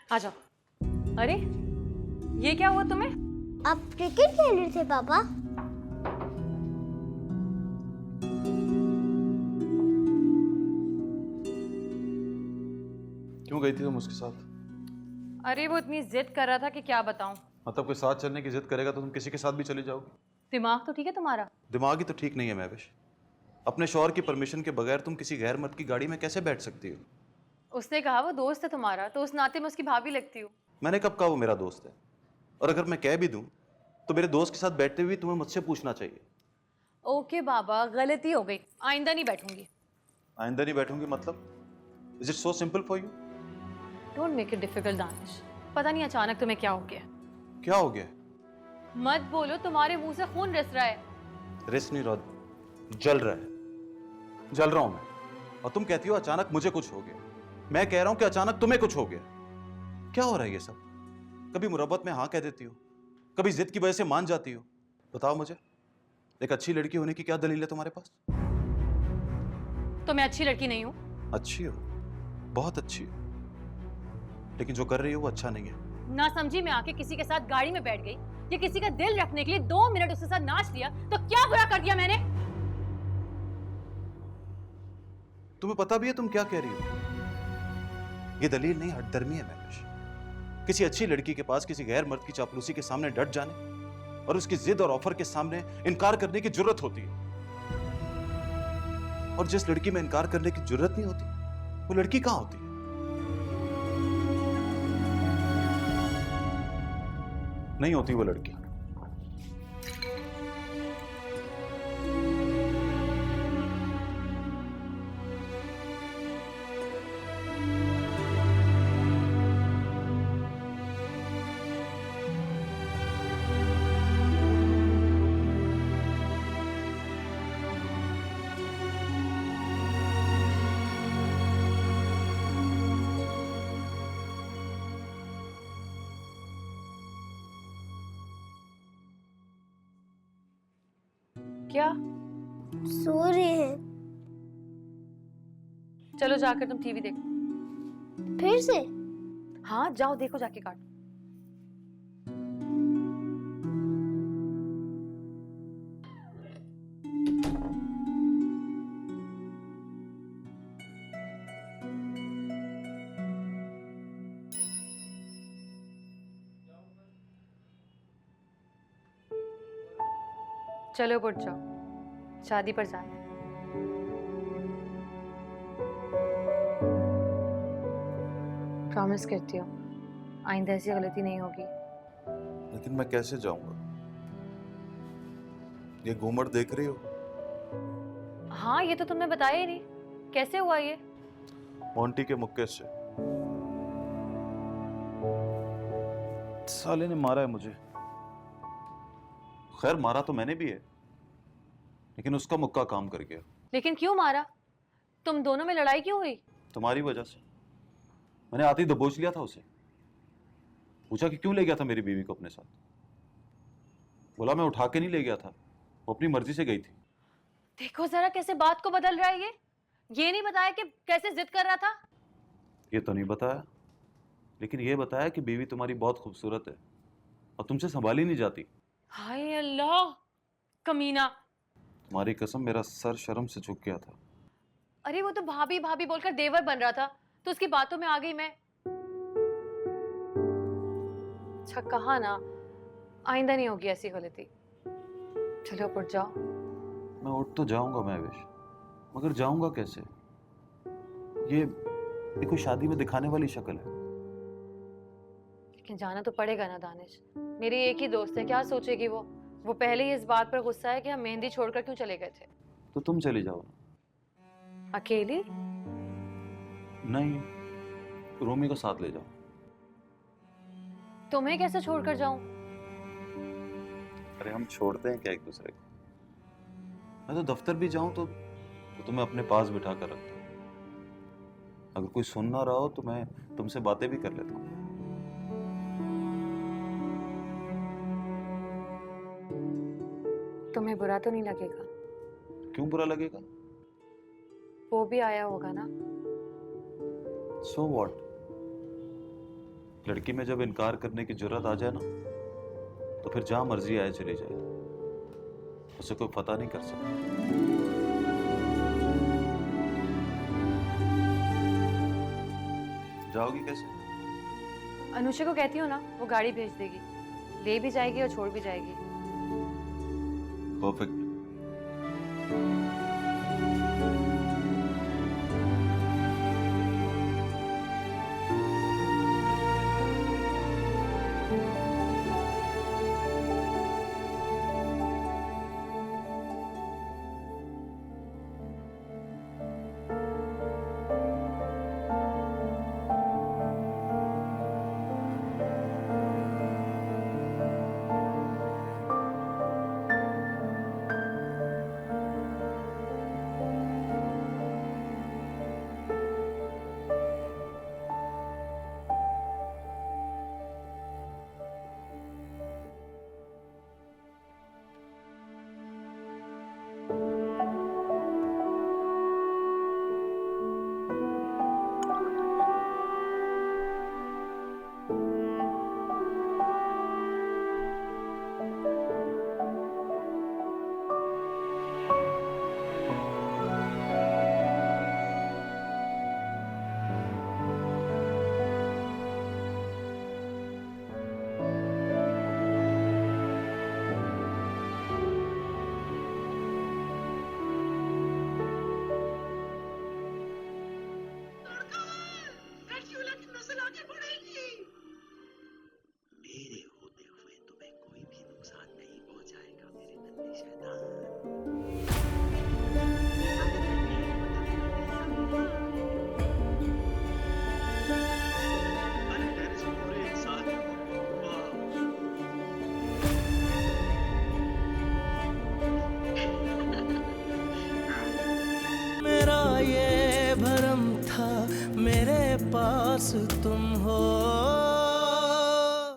आ जाओ। अरे ये क्या हुआ तुम्हें? आप क्रिकेट खेल रहे थे पापा? क्यों गई थी तुम उसके साथ? अरे वो इतनी जिद कर रहा था कि क्या बताऊं। मतलब कोई साथ चलने की जिद करेगा तो तुम किसी के साथ भी चली जाओगी? दिमाग तो ठीक है तुम्हारा? दिमाग ही तो ठीक नहीं है महविश। अपने शौहर की परमिशन के बगैर तुम किसी गैर मर्द की गाड़ी में कैसे बैठ सकती हो? उसने कहा वो दोस्त है तुम्हारा, तो उस नाते मैं उसकी भाभी लगती हूँ। मैंने कब कहा वो मेरा दोस्त है? और अगर मैं कह भी दूं तो मेरे दोस्त के साथ बैठते हुए तुम्हें मुझसे पूछना चाहिए। ओके बाबा, गलती हो गई, आइंदा नहीं बैठूंगी। आइंदा नहीं बैठूंगी मतलब? Is it so simple for you? Don't make it difficult Danish. पता नहीं अचानक तुम्हें क्या हो गया। क्या हो गया? मत बोलो, तुम्हारे मुंह से खून रिस रहा है। रिस नहीं रहा, जल रहा है। जल रहा हूं मैं और तुम कहती हो अचानक मुझे कुछ हो गया। मैं कह रहा हूं कि अचानक तुम्हें कुछ हो गया। क्या हो रहा है ये सब? कभी मुरब्बत में हाँ कह देती हो, कभी जिद की वजह से मान जाती हो। बताओ मुझे, एक अच्छी लड़की होने की क्या दलील है तुम्हारे पास? तो मैं अच्छी लड़की नहीं हूँ? अच्छी हो, बहुत अच्छी हो, लेकिन जो कर रही हो वो अच्छा नहीं है। ना समझी मैं आके किसी के साथ गाड़ी में बैठ गई या किसी का दिल रखने के लिए 2 मिनट उसके साथ नाच लिया, तो क्या बुरा कर दिया मैंने? तुम्हें पता भी है तुम क्या कह रही हो? ये दलील नहीं, हठधर्मी है महविश। किसी अच्छी लड़की के पास किसी गैर मर्द की चापलूसी के सामने डट जाने और उसकी जिद और ऑफर के सामने इनकार करने की जरूरत होती है। और जिस लड़की में इनकार करने की जरूरत नहीं होती वो लड़की कहां होती है? नहीं होती वो लड़की। क्या? सो रहे हैं? चलो जाकर तुम टीवी देखो। फिर से? हाँ जाओ, देखो जाके काटो। चलो उठ जाओ, शादी पर जाना है। प्रॉमिस करती हूँ आइंदा ऐसी गलती नहीं होगी। लेकिन मैं कैसे जाऊंगा? ये घूमर देख रही हो? हाँ ये तो तुमने बताया ही नहीं, कैसे हुआ ये? मोंटी के मुक्के से। साले ने मारा है मुझे। खैर मारा तो मैंने भी है, लेकिन उसका मुक्का काम कर गया। लेकिन क्यों मारा? तुम दोनों में लड़ाई क्यों हुई? तुम्हारी वजह से। मैंने आते ही दबोच लिया था उसे। पूछा कि क्यों ले गया था मेरी बीवी को अपने साथ। बोला मैं उठा के नहीं ले गया था, वो अपनी मर्जी से गई थी। देखो जरा कैसे बात को बदल रहा है ये नहीं बताया कि कैसे जिद कर रहा था। ये तो नहीं बताया, लेकिन ये बताया कि बीवी तुम्हारी बहुत खूबसूरत है और तुमसे संभाली नहीं जाती। हाय अल्लाह, कमीना। तुम्हारी कसम मेरा सर शर्म से झुक गया था। अरे वो तो भाभी भाभी बोलकर देवर बन रहा था, तो उसकी बातों में आ गई मैं। अच्छा कहा ना, आइंदा नहीं होगी ऐसी गलती। चलो उठ जाओ। मैं उठ तो जाऊंगा महविश, मगर जाऊंगा कैसे? ये कोई शादी में दिखाने वाली शक्ल है? लेकिन जाना तो पड़ेगा ना दानिश। मेरी एक ही दोस्त है, क्या सोचेगी वो पहले ही इस बात पर गुस्सा है कि हम मेहंदी छोड़कर क्यों चले गए थे। तो तुम चली जाओ ना। अकेली? नहीं, रोमी को साथ ले जाओ। तुम्हें कैसे छोड़कर जाऊं? अरे हम छोड़ते हैं क्या एक दूसरे को? मैं तो दफ्तर भी जाऊं तो तुम्हें अपने पास बिठा कर रखता हूं। अगर कोई सुन ना रहा हो तो मैं तुमसे बातें भी कर लेता हूं। तुम्हें बुरा तो नहीं लगेगा? क्यों बुरा लगेगा? वो भी आया होगा ना। So what? लड़की में जब इनकार करने की जरूरत आ जाए ना, तो फिर जहां मर्जी आए चली जाए, उसे कोई पता नहीं कर सकता। जाओगी कैसे? अनुषा को कहती हूँ ना, वो गाड़ी भेज देगी, ले भी जाएगी और छोड़ भी जाएगी। परफेक्ट। मेरे होते हुए तुम्हें कोई भी नुकसान नहीं पहुंचाएगा मेरे नन्हे शैतान। अरे तेरे से पूरे एक साल मेरा ये भरम था मेरे पास तुम हो।